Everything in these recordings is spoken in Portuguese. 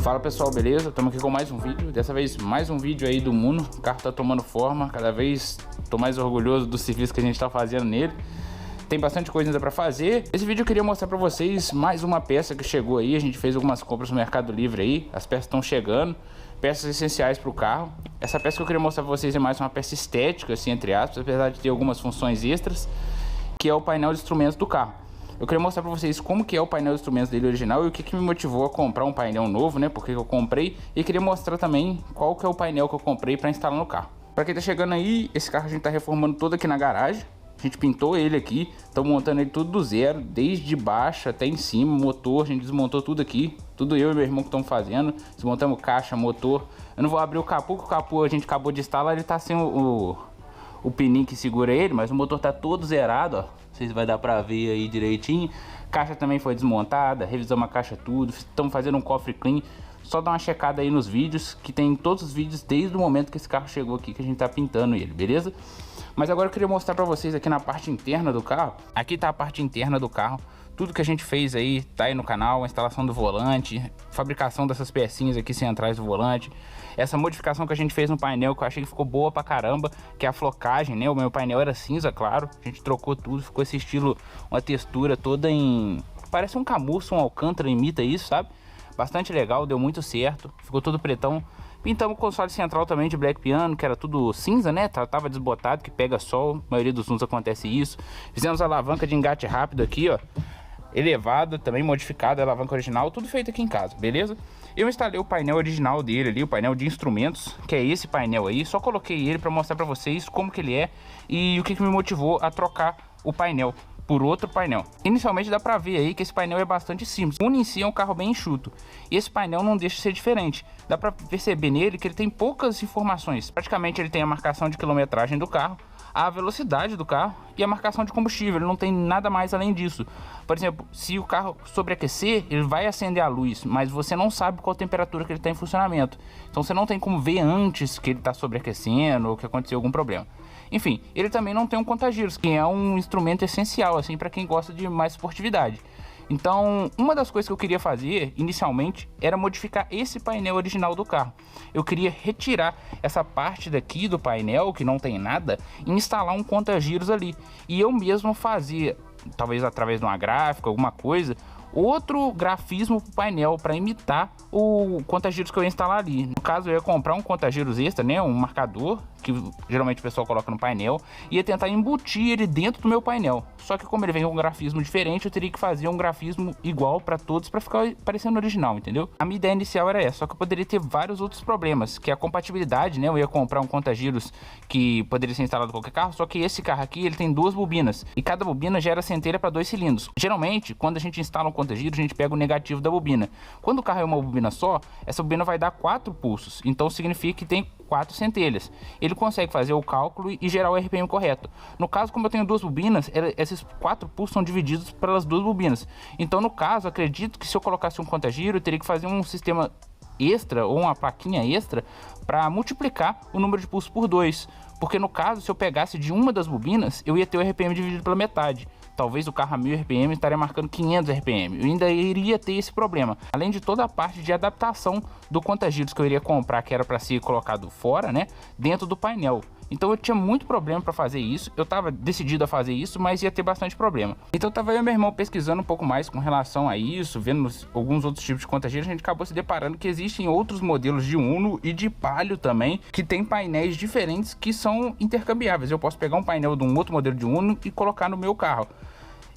Fala pessoal, beleza? Estamos aqui com mais um vídeo, dessa vez mais um vídeo aí do Uno. O carro tá tomando forma, cada vez tô mais orgulhoso do serviço que a gente tá fazendo nele. Tem bastante coisa ainda pra fazer. Esse vídeo eu queria mostrar pra vocês mais uma peça que chegou aí. A gente fez algumas compras no Mercado Livre aí, as peças estão chegando, peças essenciais pro carro. Essa peça que eu queria mostrar pra vocês é mais uma peça estética, assim, entre aspas, apesar de ter algumas funções extras, que é o painel de instrumentos do carro. Eu queria mostrar pra vocês como que é o painel de instrumentos dele original e o que que me motivou a comprar um painel novo, né? Porque eu comprei, e queria mostrar também qual que é o painel que eu comprei pra instalar no carro. Pra quem tá chegando aí, esse carro a gente tá reformando todo aqui na garagem. A gente pintou ele aqui, estamos montando ele tudo do zero, desde baixo até em cima, motor, a gente desmontou tudo aqui. Tudo eu e meu irmão que estamos fazendo, desmontamos caixa, motor. Eu não vou abrir o capô, porque o capô a gente acabou de instalar, ele tá sem o pininho que segura ele, mas o motor tá todo zerado, ó. Vocês vai dar pra ver aí direitinho. Caixa também foi desmontada, revisamos a caixa tudo, estamos fazendo um cofre clean. Só dá uma checada aí nos vídeos, que tem todos os vídeos desde o momento que esse carro chegou aqui, que a gente tá pintando ele, beleza? Mas agora eu queria mostrar pra vocês aqui na parte interna do carro. Aqui tá a parte interna do carro. Tudo que a gente fez aí tá aí no canal, a instalação do volante, fabricação dessas pecinhas aqui centrais do volante. Essa modificação que a gente fez no painel, que eu achei que ficou boa pra caramba, que é a flocagem, né? O meu painel era cinza, claro. A gente trocou tudo, ficou esse estilo, uma textura toda em... parece um camurça, um alcântara, imita isso, sabe? Bastante legal, deu muito certo, ficou todo pretão. Pintamos o console central também de black piano, que era tudo cinza, né? Tava desbotado, que pega sol, a maioria dos Unos acontece isso. Fizemos a alavanca de engate rápido aqui, ó, elevada, também modificada, a alavanca original, tudo feito aqui em casa, beleza? Eu instalei o painel original dele ali, o painel de instrumentos, que é esse painel aí. Só coloquei ele para mostrar para vocês como que ele é e o que que me motivou a trocar o painel por outro painel. Inicialmente dá pra ver aí que esse painel é bastante simples. O Uno em si é um carro bem enxuto, e esse painel não deixa de ser diferente. Dá pra perceber nele que ele tem poucas informações. Praticamente ele tem a marcação de quilometragem do carro, a velocidade do carro e a marcação de combustível. Ele não tem nada mais além disso. Por exemplo, se o carro sobreaquecer, ele vai acender a luz, mas você não sabe qual temperatura que ele está em funcionamento. Então você não tem como ver antes que ele está sobreaquecendo ou que aconteceu algum problema. Enfim, ele também não tem um contagiros, que é um instrumento essencial assim para quem gosta de mais esportividade. Então, uma das coisas que eu queria fazer inicialmente era modificar esse painel original do carro. Eu queria retirar essa parte daqui do painel, que não tem nada, e instalar um conta-giros ali. E eu mesmo fazia, talvez através de uma gráfica, alguma coisa, outro grafismo para o painel para imitar o conta-giros que eu ia instalar ali. No caso, eu ia comprar um conta-giros extra, né, um marcador que geralmente o pessoal coloca no painel, e ia tentar embutir ele dentro do meu painel. Só que como ele vem com um grafismo diferente, eu teria que fazer um grafismo igual para todos para ficar parecendo original, entendeu? A minha ideia inicial era essa, só que eu poderia ter vários outros problemas, que é a compatibilidade, né? Eu ia comprar um conta-giros que poderia ser instalado em qualquer carro, só que esse carro aqui, ele tem duas bobinas, e cada bobina gera centelha para 2 cilindros. Geralmente, quando a gente instala um conta-giros, a gente pega o negativo da bobina. Quando o carro é uma bobina só, essa bobina vai dar 4 pulsos, então significa que tem 4 centelhas. Ele consegue fazer o cálculo e gerar o RPM correto. No caso, como eu tenho 2 bobinas, esses 4 pulsos são divididos pelas 2 bobinas. Então, no caso, acredito que se eu colocasse um conta-giro, eu teria que fazer um sistema extra ou uma plaquinha extra para multiplicar o número de pulsos por 2. Porque no caso, se eu pegasse de uma das bobinas, eu ia ter o RPM dividido pela metade. Talvez o carro a 1000 RPM estaria marcando 500 RPM. Eu ainda iria ter esse problema. Além de toda a parte de adaptação do conta-giros que eu iria comprar, que era para ser colocado fora, né, dentro do painel. Então eu tinha muito problema para fazer isso. Eu estava decidido a fazer isso, mas ia ter bastante problema. Então tava eu e meu irmão pesquisando um pouco mais com relação a isso, vendo alguns outros tipos de conta-giros. A gente acabou se deparando que existem outros modelos de Uno e de Palio também, que tem painéis diferentes que são intercambiáveis. Eu posso pegar um painel de um outro modelo de Uno e colocar no meu carro.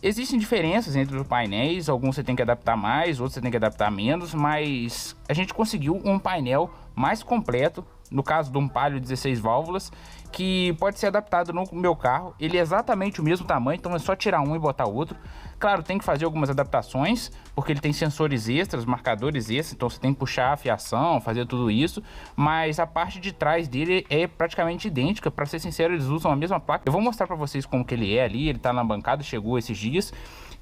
Existem diferenças entre os painéis, alguns você tem que adaptar mais, outros você tem que adaptar menos, mas a gente conseguiu um painel mais completo, no caso de um Palio 16 válvulas, que pode ser adaptado no meu carro. Ele é exatamente o mesmo tamanho, então é só tirar um e botar outro. Claro, tem que fazer algumas adaptações, porque ele tem sensores extras, marcadores extras, então você tem que puxar a fiação, fazer tudo isso, mas a parte de trás dele é praticamente idêntica. Para ser sincero, eles usam a mesma placa. Eu vou mostrar para vocês como que ele é ali, ele tá na bancada, chegou esses dias,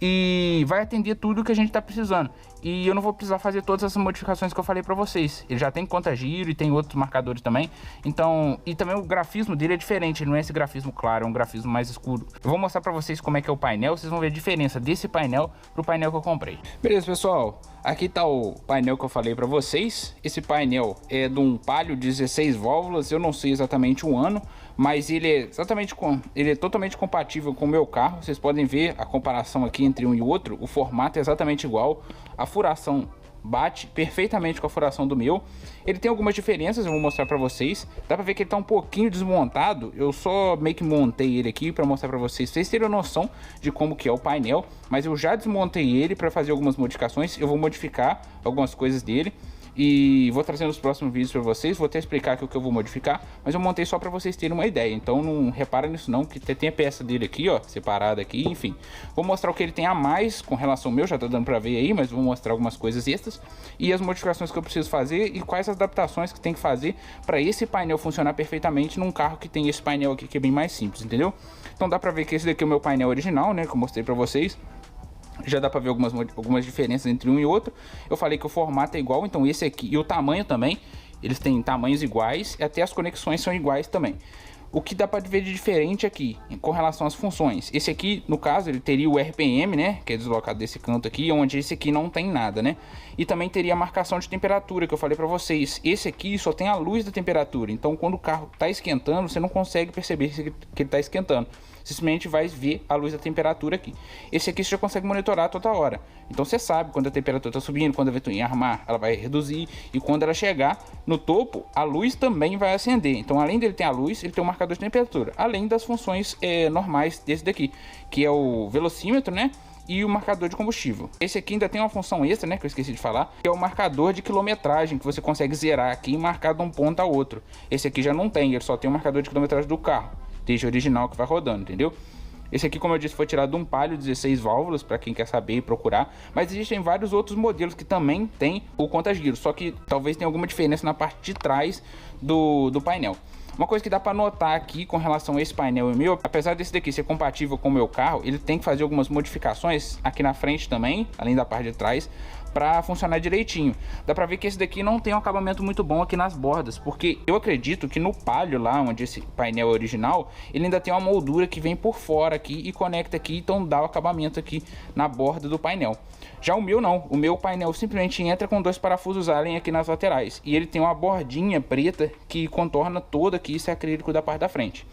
e vai atender tudo que a gente tá precisando. e eu não vou precisar fazer todas essas modificações que eu falei pra vocês. Ele já tem conta-giro e tem outros marcadores também. Então, e também o grafismo dele é diferente, ele não é esse grafismo claro, é um grafismo mais escuro. Eu vou mostrar pra vocês como é que é o painel, vocês vão ver a diferença desse painel pro painel que eu comprei. Beleza, pessoal? Aqui tá o painel que eu falei pra vocês. Esse painel é de um Palio 16 válvulas, eu não sei exatamente o ano, mas ele é totalmente compatível com o meu carro. Vocês podem ver a comparação aqui entre um e outro, o formato é exatamente igual, a furação bate perfeitamente com a furação do meu. Ele tem algumas diferenças, eu vou mostrar pra vocês. Dá pra ver que ele tá um pouquinho desmontado. Eu só meio que montei ele aqui pra mostrar pra vocês, vocês terem noção de como que é o painel. Mas eu já desmontei ele pra fazer algumas modificações. Eu vou modificar algumas coisas dele e vou trazer nos próximos vídeos para vocês. Vou até explicar aqui o que eu vou modificar, mas eu montei só para vocês terem uma ideia. Então não repara nisso não, que tem a peça dele aqui, ó, separada aqui, enfim. Vou mostrar o que ele tem a mais com relação ao meu, já tá dando para ver aí, mas vou mostrar algumas coisas extras e as modificações que eu preciso fazer e quais as adaptações que tem que fazer para esse painel funcionar perfeitamente num carro que tem esse painel aqui que é bem mais simples, entendeu? Então dá para ver que esse daqui é o meu painel original, né, que eu mostrei para vocês. Já dá para ver algumas diferenças entre um e outro. Eu falei que o formato é igual, então esse aqui e o tamanho também, eles têm tamanhos iguais e até as conexões são iguais também. O que dá para ver de diferente aqui, com relação às funções, esse aqui, no caso, ele teria o RPM, né, que é deslocado desse canto aqui, onde esse aqui não tem nada, né, e também teria a marcação de temperatura, que eu falei para vocês. Esse aqui só tem a luz da temperatura, então quando o carro está esquentando, você não consegue perceber que ele está esquentando, simplesmente vai ver a luz da temperatura aqui. Esse aqui você já consegue monitorar toda hora, então você sabe quando a temperatura está subindo, quando a ventoinha armar, ela vai reduzir, e quando ela chegar no topo, a luz também vai acender. Então além dele ter a luz, ele tem um marcador de temperatura, além das funções normais desse daqui, que é o velocímetro, né, e o marcador de combustível. Esse aqui ainda tem uma função extra, né, que eu esqueci de falar, que é o marcador de quilometragem, que você consegue zerar aqui e marcar de um ponto a outro. Esse aqui já não tem, ele só tem o marcador de quilometragem do carro, desde o original que vai rodando, entendeu? Esse aqui, como eu disse, foi tirado de um Palio 16 válvulas, para quem quer saber e procurar. Mas existem vários outros modelos que também tem o conta-giro, só que talvez tenha alguma diferença na parte de trás do painel. Uma coisa que dá para notar aqui com relação a esse painel meu, apesar desse daqui ser compatível com o meu carro, ele tem que fazer algumas modificações aqui na frente também, além da parte de trás, para funcionar direitinho. Dá para ver que esse daqui não tem um acabamento muito bom aqui nas bordas, porque eu acredito que no Palio lá, onde esse painel é original, ele ainda tem uma moldura que vem por fora aqui e conecta aqui, então dá o acabamento aqui na borda do painel. Já o meu não, o meu painel simplesmente entra com dois parafusos Allen aqui nas laterais, e ele tem uma bordinha preta que contorna todo aqui esse acrílico da parte da frente.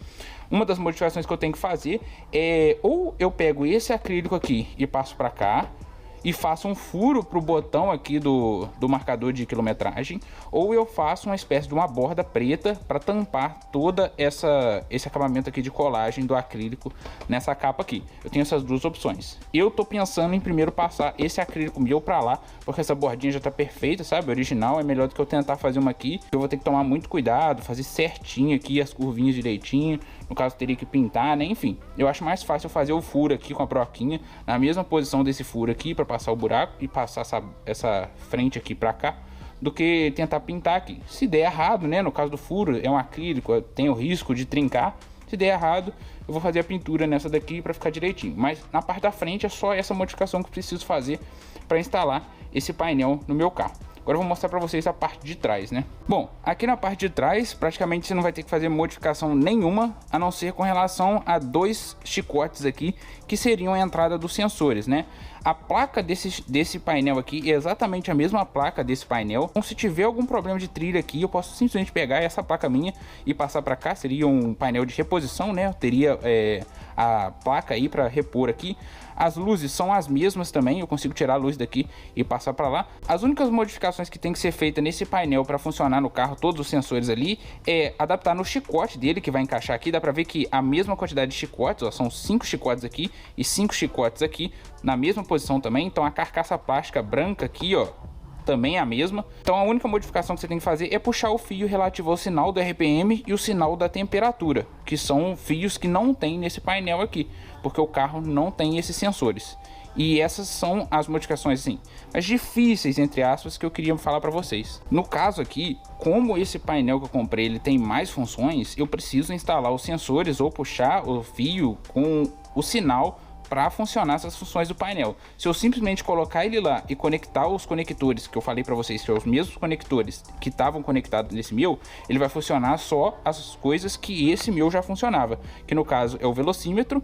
Uma das modificações que eu tenho que fazer é, ou eu pego esse acrílico aqui e passo para cá, e faço um furo pro botão aqui do marcador de quilometragem, ou eu faço uma espécie de uma borda preta para tampar toda esse acabamento aqui de colagem do acrílico nessa capa aqui. Eu tenho essas duas opções. Eu tô pensando em primeiro passar esse acrílico meu para lá, porque essa bordinha já tá perfeita, sabe? Original, é melhor do que eu tentar fazer uma aqui. Eu vou ter que tomar muito cuidado, fazer certinho aqui as curvinhas direitinho. No caso, teria que pintar, né? Enfim, eu acho mais fácil fazer o furo aqui com a broquinha na mesma posição desse furo aqui para passar o buraco e passar essa frente aqui para cá, do que tentar pintar aqui. Se der errado, né? No caso do furo, é um acrílico, tem o risco de trincar. Se der errado, eu vou fazer a pintura nessa daqui para ficar direitinho. Mas na parte da frente é só essa modificação que eu preciso fazer para instalar esse painel no meu carro. Agora eu vou mostrar para vocês a parte de trás, né? Bom, aqui na parte de trás, praticamente você não vai ter que fazer modificação nenhuma, a não ser com relação a dois chicotes aqui, que seriam a entrada dos sensores, né? A placa desse painel aqui é exatamente a mesma placa desse painel. Então, se tiver algum problema de trilha aqui, eu posso simplesmente pegar essa placa minha e passar para cá. Seria um painel de reposição, né? Eu teria a placa aí para repor aqui. As luzes são as mesmas também, eu consigo tirar a luz daqui e passar para lá. As únicas modificações que tem que ser feita nesse painel para funcionar no carro, todos os sensores ali, é adaptar no chicote dele, que vai encaixar aqui. Dá para ver que a mesma quantidade de chicotes, ó, são 5 chicotes aqui e 5 chicotes aqui, na mesma posição também. Então a carcaça plástica branca aqui, ó, também é a mesma. Então a única modificação que você tem que fazer é puxar o fio relativo ao sinal do RPM e o sinal da temperatura, que são fios que não tem nesse painel aqui, porque o carro não tem esses sensores. E essas são as modificações, assim, as difíceis, entre aspas, que eu queria falar para vocês. No caso aqui, como esse painel que eu comprei ele tem mais funções, eu preciso instalar os sensores ou puxar o fio com o sinal para funcionar essas funções do painel. Se eu simplesmente colocar ele lá e conectar os conectores que eu falei para vocês, que são os mesmos conectores que estavam conectados nesse meu, ele vai funcionar só as coisas que esse meu já funcionava, que no caso é o velocímetro,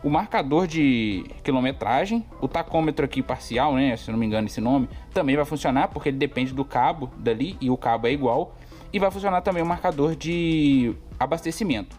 o marcador de quilometragem, o tacômetro aqui parcial, né, se não me engano esse nome, também vai funcionar porque ele depende do cabo dali e o cabo é igual, e vai funcionar também o marcador de abastecimento.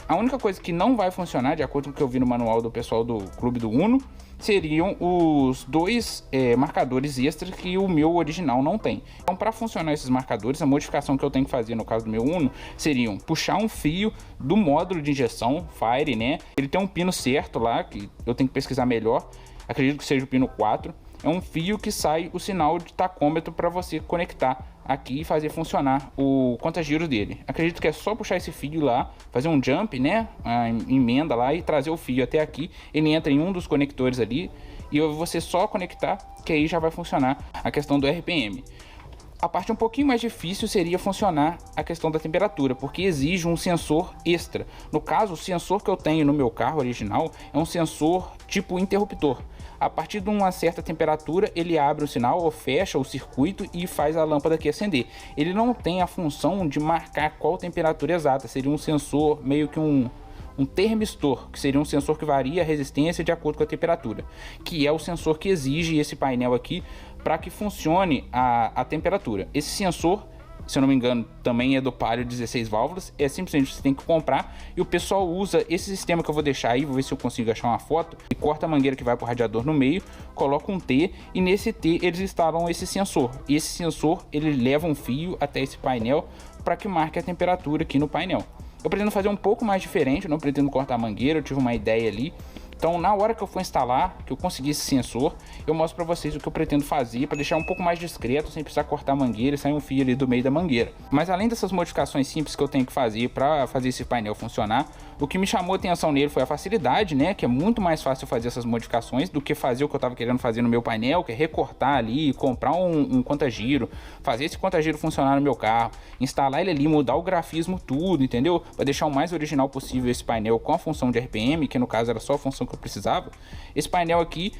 A única coisa que não vai funcionar, de acordo com o que eu vi no manual do pessoal do Clube do Uno, seriam os dois marcadores extras que o meu original não tem. Então, para funcionar esses marcadores, a modificação que eu tenho que fazer no caso do meu Uno seriam puxar um fio do módulo de injeção Fire, né? Ele tem um pino certo lá, que eu tenho que pesquisar melhor, acredito que seja o pino 4. É um fio que sai o sinal de tacômetro para você conectar aqui e fazer funcionar o conta-giros dele. Acredito que é só puxar esse fio lá, fazer um jump, né, a emenda lá e trazer o fio até aqui. Ele entra em um dos conectores ali e você só conectar, que aí já vai funcionar a questão do RPM. A parte um pouquinho mais difícil seria funcionar a questão da temperatura, porque exige um sensor extra. No caso, o sensor que eu tenho no meu carro original é um sensor tipo interruptor. A partir de uma certa temperatura, ele abre o sinal ou fecha o circuito e faz a lâmpada aqui acender. Ele não tem a função de marcar qual temperatura exata, seria um sensor meio que um termistor, que seria um sensor que varia a resistência de acordo com a temperatura, que é o sensor que exige esse painel aqui para que funcione a temperatura. Esse sensor, se eu não me engano, também é do Palio 16 válvulas, é simplesmente você tem que comprar e o pessoal usa esse sistema que eu vou deixar aí, vou ver se eu consigo achar uma foto, e corta a mangueira que vai para o radiador no meio, coloca um T e nesse T eles instalam esse sensor, e esse sensor ele leva um fio até esse painel para que marque a temperatura aqui no painel. Eu pretendo fazer um pouco mais diferente, eu não pretendo cortar a mangueira, eu tive uma ideia ali. Então, na hora que eu for instalar, que eu conseguir esse sensor, eu mostro para vocês o que eu pretendo fazer para deixar um pouco mais discreto, sem precisar cortar a mangueira e sair um fio ali do meio da mangueira. Mas além dessas modificações simples que eu tenho que fazer para fazer esse painel funcionar, o que me chamou a atenção nele foi a facilidade, né? Que é muito mais fácil fazer essas modificações do que fazer o que eu estava querendo fazer no meu painel, que é recortar ali, comprar um conta-giro, fazer esse conta-giro funcionar no meu carro, instalar ele ali, mudar o grafismo tudo, entendeu? Para deixar o mais original possível esse painel com a função de RPM, que no caso era só a função que eu precisava. Esse painel aqui,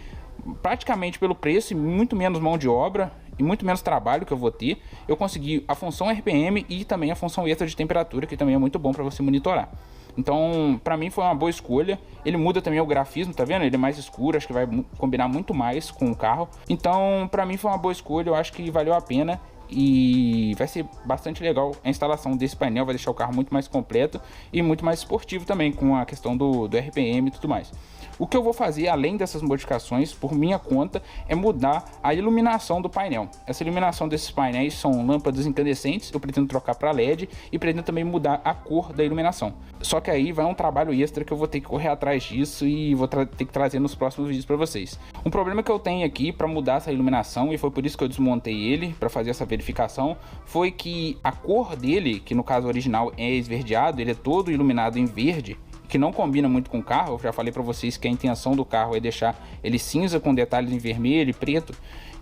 praticamente pelo preço e muito menos mão de obra e muito menos trabalho que eu vou ter, eu consegui a função RPM e também a função extra de temperatura, que também é muito bom para você monitorar. Então, para mim foi uma boa escolha. Ele muda também o grafismo, tá vendo? Ele é mais escuro, acho que vai combinar muito mais com o carro. Então, para mim foi uma boa escolha, eu acho que valeu a pena. E vai ser bastante legal a instalação desse painel, vai deixar o carro muito mais completo e muito mais esportivo também, com a questão do RPM e tudo mais. O que eu vou fazer, além dessas modificações, por minha conta, é mudar a iluminação do painel. Essa iluminação desses painéis são lâmpadas incandescentes, eu pretendo trocar para LED e pretendo também mudar a cor da iluminação. Só que aí vai um trabalho extra que eu vou ter que correr atrás disso e vou ter que trazer nos próximos vídeos para vocês. Um problema que eu tenho aqui para mudar essa iluminação, e foi por isso que eu desmontei ele, para fazer essa verificação, foi que a cor dele, que no caso original é esverdeado, ele é todo iluminado em verde, que não combina muito com o carro. Eu já falei para vocês que a intenção do carro é deixar ele cinza com detalhes em vermelho e preto.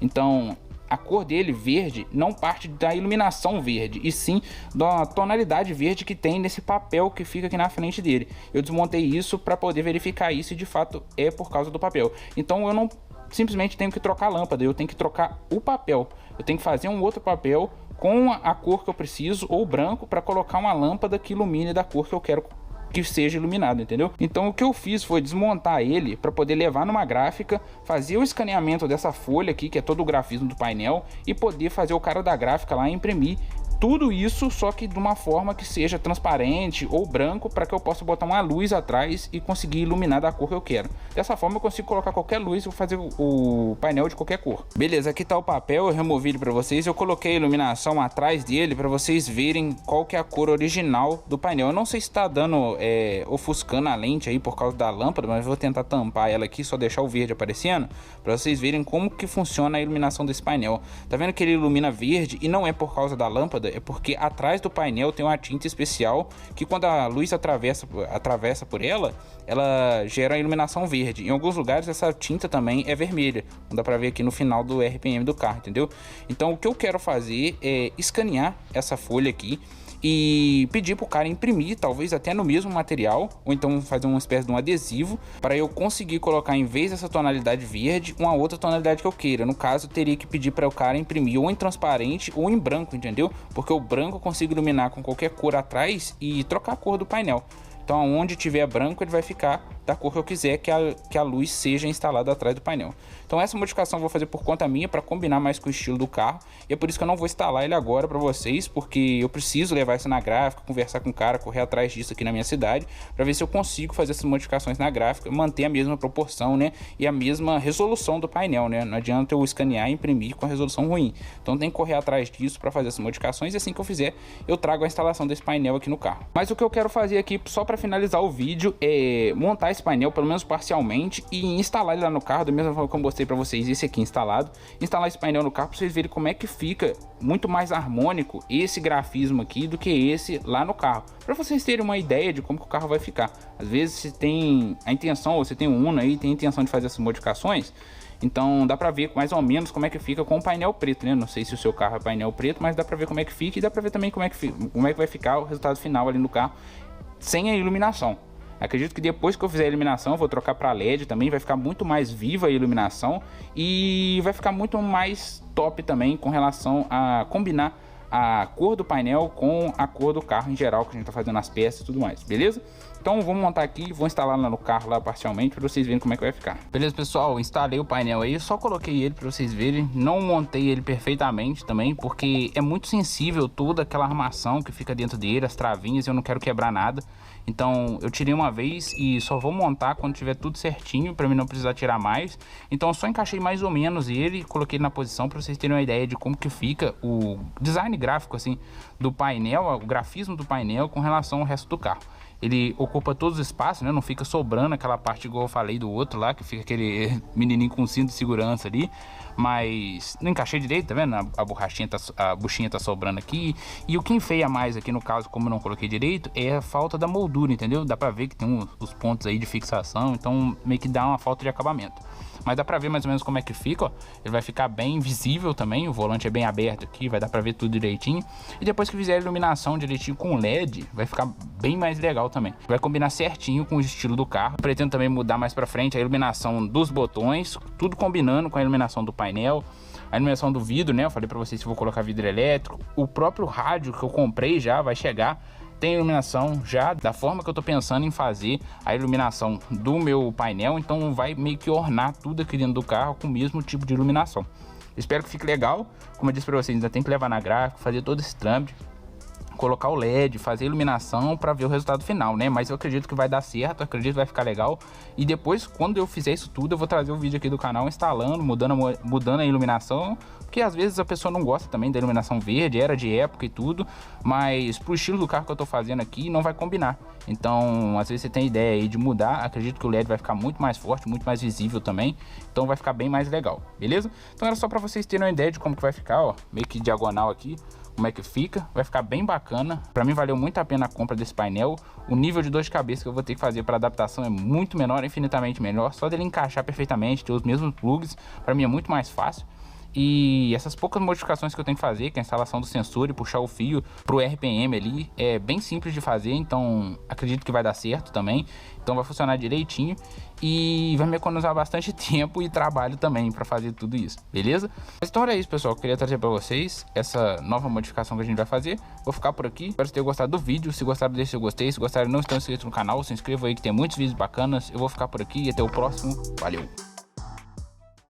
Então a cor dele verde não parte da iluminação verde, e sim da tonalidade verde que tem nesse papel que fica aqui na frente dele. Eu desmontei isso para poder verificar isso e de fato é por causa do papel. Então eu não simplesmente tenho que trocar a lâmpada, eu tenho que trocar o papel. Eu tenho que fazer um outro papel com a cor que eu preciso, ou branco, para colocar uma lâmpada que ilumine da cor que eu quero que seja iluminado, entendeu? Então o que eu fiz foi desmontar ele para poder levar numa gráfica, fazer o escaneamento dessa folha aqui, que é todo o grafismo do painel, e poder fazer o cara da gráfica lá imprimir tudo isso, só que de uma forma que seja transparente ou branco, para que eu possa botar uma luz atrás e conseguir iluminar da cor que eu quero. Dessa forma eu consigo colocar qualquer luz e vou fazer o painel de qualquer cor. Beleza, aqui tá o papel, eu removi ele para vocês. Eu coloquei a iluminação atrás dele para vocês verem qual que é a cor original do painel. Eu não sei se está dando ofuscando a lente aí por causa da lâmpada, mas eu vou tentar tampar ela aqui, só deixar o verde aparecendo, para vocês verem como que funciona a iluminação desse painel. Tá vendo que ele ilumina verde e não é por causa da lâmpada, é porque atrás do painel tem uma tinta especial que quando a luz atravessa por ela, ela gera a iluminação verde. Em alguns lugares essa tinta também é vermelha, não dá pra ver aqui no final do RPM do carro, entendeu? Então o que eu quero fazer é escanear essa folha aqui e pedir pro cara imprimir, talvez até no mesmo material, ou então fazer uma espécie de um adesivo, para eu conseguir colocar, em vez dessa tonalidade verde, uma outra tonalidade que eu queira. No caso, eu teria que pedir para o cara imprimir ou em transparente ou em branco, entendeu? Porque o branco eu consigo iluminar com qualquer cor atrás e trocar a cor do painel. Então, onde tiver branco, ele vai ficar da cor que eu quiser que a luz seja instalada atrás do painel. Então, essa modificação eu vou fazer por conta minha, para combinar mais com o estilo do carro. E é por isso que eu não vou instalar ele agora para vocês, porque eu preciso levar isso na gráfica, conversar com o cara, correr atrás disso aqui na minha cidade, para ver se eu consigo fazer essas modificações na gráfica, manter a mesma proporção, né? E a mesma resolução do painel, né? Não adianta eu escanear e imprimir com a resolução ruim. Então, tem que correr atrás disso para fazer essas modificações, e assim que eu fizer, eu trago a instalação desse painel aqui no carro. Mas o que eu quero fazer aqui, só para finalizar o vídeo, é montar esse painel, pelo menos parcialmente, e instalar ele lá no carro, da mesma forma que eu mostrei para vocês esse aqui instalado. Instalar esse painel no carro para vocês verem como é que fica muito mais harmônico esse grafismo aqui do que esse lá no carro, para vocês terem uma ideia de como que o carro vai ficar. Às vezes você tem a intenção, ou você tem um Uno aí, tem a intenção de fazer essas modificações, então dá pra ver mais ou menos como é que fica com o painel preto, né? Não sei se o seu carro é painel preto, mas dá pra ver como é que fica, e dá pra ver também como é que vai ficar o resultado final ali no carro sem a iluminação. Acredito que depois que eu fizer a iluminação, eu vou trocar para LED também, vai ficar muito mais viva a iluminação e vai ficar muito mais top também com relação a combinar a cor do painel com a cor do carro em geral, que a gente tá fazendo as peças e tudo mais, beleza? Então vamos montar aqui, vou instalar lá no carro lá parcialmente para vocês verem como é que vai ficar. Beleza, pessoal, instalei o painel aí, só coloquei ele para vocês verem, não montei ele perfeitamente também, porque é muito sensível toda aquela armação que fica dentro dele, as travinhas, eu não quero quebrar nada. Então eu tirei uma vez e só vou montar quando tiver tudo certinho, para mim não precisar tirar mais. Então eu só encaixei mais ou menos ele, coloquei ele na posição para vocês terem uma ideia de como que fica o design gráfico assim do painel, o grafismo do painel com relação ao resto do carro. Ele ocupa todos os espaços, né? Não fica sobrando aquela parte igual eu falei do outro lá, que fica aquele menininho com cinto de segurança ali. Mas não encaixei direito, tá vendo? A buchinha tá sobrando aqui. E o que enfeia mais aqui, no caso, como eu não coloquei direito, é a falta da moldura, entendeu? Dá pra ver que tem os pontos aí de fixação, então meio que dá uma falta de acabamento. Mas dá pra ver mais ou menos como é que fica, ó. Ele vai ficar bem visível também, o volante é bem aberto aqui, vai dar pra ver tudo direitinho. E depois que fizer a iluminação direitinho com LED, vai ficar bem mais legal também. Vai combinar certinho com o estilo do carro. Pretendo também mudar mais pra frente a iluminação dos botões, tudo combinando com a iluminação do painel. A iluminação do vidro, né? Eu falei pra vocês que vou colocar vidro elétrico. O próprio rádio que eu comprei já vai chegar. Tem iluminação já da forma que eu tô pensando em fazer a iluminação do meu painel, então vai meio que ornar tudo aqui dentro do carro com o mesmo tipo de iluminação. Espero que fique legal. Como eu disse para vocês, ainda tem que levar na gráfica, fazer todo esse trâmite, colocar o LED, fazer a iluminação para ver o resultado final, né? Mas eu acredito que vai dar certo, acredito que vai ficar legal. E depois, quando eu fizer isso tudo, eu vou trazer o vídeo aqui do canal instalando, mudando a iluminação, porque às vezes a pessoa não gosta também da iluminação verde, era de época e tudo, mas pro estilo do carro que eu tô fazendo aqui, não vai combinar. Então, às vezes você tem ideia aí de mudar, acredito que o LED vai ficar muito mais forte, muito mais visível também, então vai ficar bem mais legal, beleza? Então era só para vocês terem uma ideia de como que vai ficar, ó, meio que diagonal aqui, como é que fica, vai ficar bem bacana. Para mim valeu muito a pena a compra desse painel. O nível de dor de cabeça que eu vou ter que fazer para adaptação é muito menor, infinitamente menor. Só dele encaixar perfeitamente, ter os mesmos plugs, para mim é muito mais fácil. E essas poucas modificações que eu tenho que fazer, que é a instalação do sensor e puxar o fio pro RPM ali, é bem simples de fazer, então acredito que vai dar certo também. Então vai funcionar direitinho e vai me economizar bastante tempo e trabalho também para fazer tudo isso, beleza? Então era isso, pessoal, eu queria trazer para vocês essa nova modificação que a gente vai fazer. Vou ficar por aqui, espero que tenham gostado do vídeo. Se gostaram, deixe seu gostei, se gostaram não estão inscritos no canal, se inscrevam aí que tem muitos vídeos bacanas. Eu vou ficar por aqui e até o próximo, valeu!